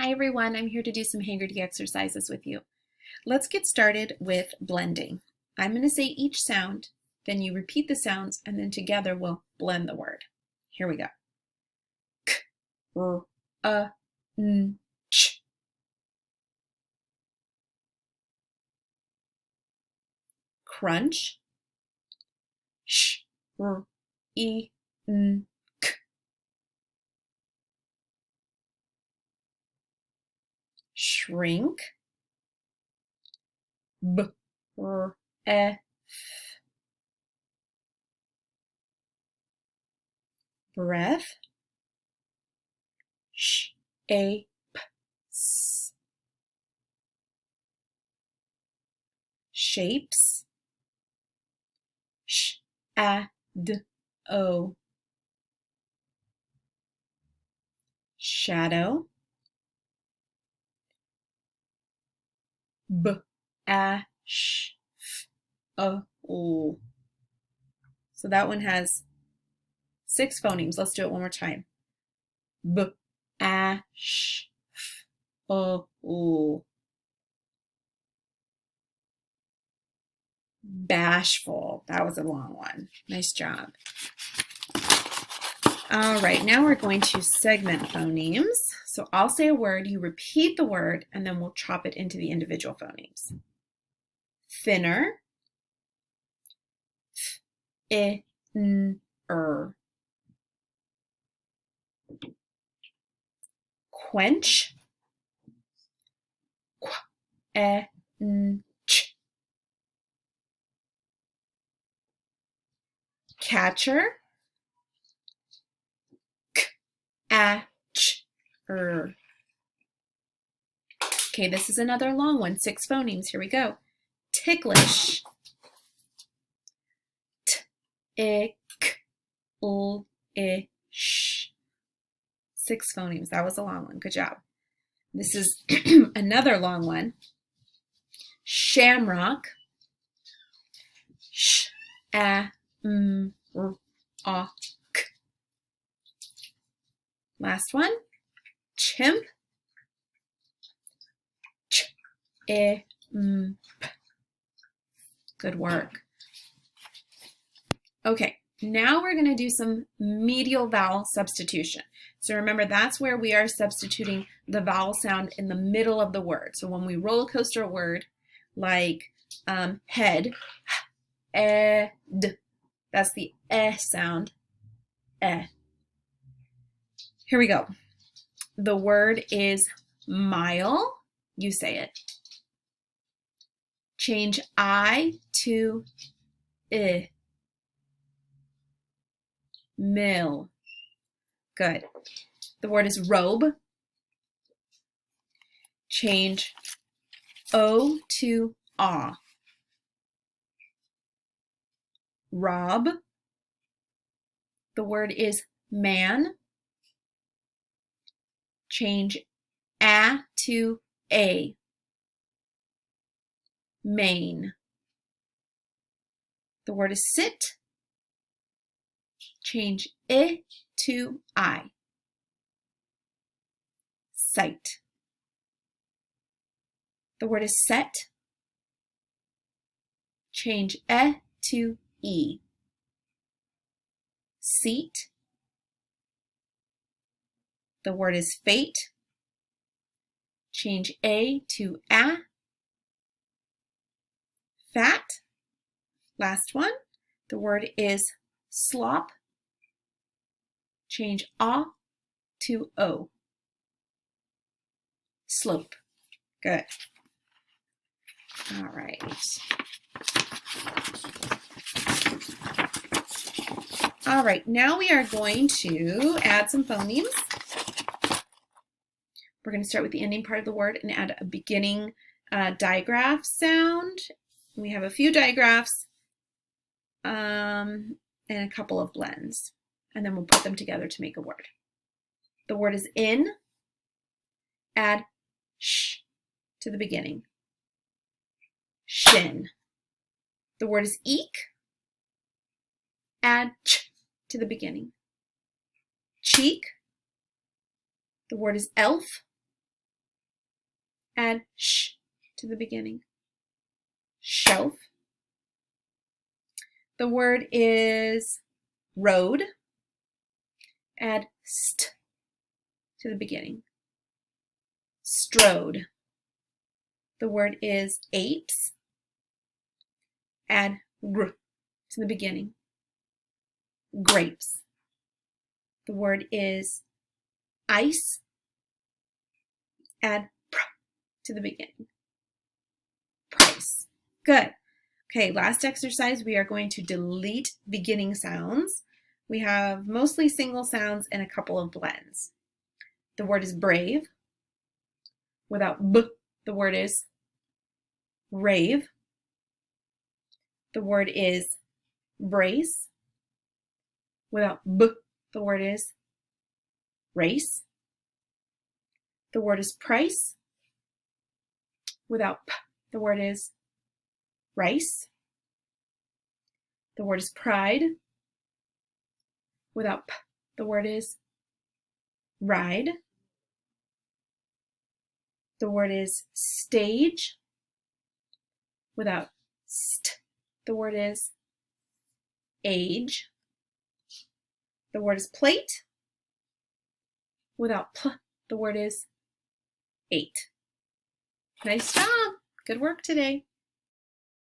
Hi everyone, I'm here to do some Heggerty exercises with you. Let's get started with blending. I'm going to say each sound, then you repeat the sounds, and then together we'll blend the word. Here we go. K, r, n, ch. Crunch. Sh, r, e, n, k. Shrink. B, r, e, breath. Sh, a, p, s. Shapes. Sh, a, d, o. Shadow. B, a, sh, f, o. So that one has 6 phonemes. Let's do it one more time. B, a, sh, f, o. Bashful. That was a long one. Nice job. All right, now we're going to segment phonemes. So I'll say a word, you repeat the word, and then we'll chop it into the individual phonemes. Thinner. Th, I, n, er. Quench. Qu, e, n, ch. Catcher. K, a, ch, er. Okay, this is another long one, 6 phonemes. Here we go. Ticklish. T, I, k, l, I, sh. 6 phonemes. That was a long one. Good job. This is another long one. Shamrock. Sh, a, m, r, a, k. Last one. Chimp. Ch, I, m, p. Good work. Okay, now we're going to do some medial vowel substitution. So remember, that's where we are substituting the vowel sound in the middle of the word. So when we roller coaster a word like head, ed, that's the sound, eh. Here we go. The word is mile. You say it. Change I to I. Mill. Good. The word is robe. Change O to ah. Rob. The word is man. Change a to a. Main. The word is sit. Change I to I. Sight. The word is set. Change e to e. Seat. The word is fate. Change a to a. Fat. Last one. The word is slop. Change a to o. Slope. Good. All right. All right, now we are going to add some phonemes. We're going to start with the ending part of the word and add a beginning digraph sound. We have a few digraphs and a couple of blends, and then we'll put them together to make a word. The word is in. Add sh to the beginning. Shin. The word is eek. Add ch to the beginning. Cheek. The word is elf. Add sh to the beginning. Shelf. The word is road. Add st to the beginning. Strode. The word is apes. Add gr to the beginning. Grapes. The word is ice. Add pr to the beginning. Price. Good. Okay, last exercise, we are going to delete beginning sounds. We have mostly single sounds and a couple of blends. The word is brave. Without b, the word is rave. The word is brace. Without b, the word is race. The word is price. Without p, the word is rice. The word is pride. Without p, the word is ride. The word is stage. Without st, the word is age. The word is plate. Without p, the word is 8. Nice job. Good work today.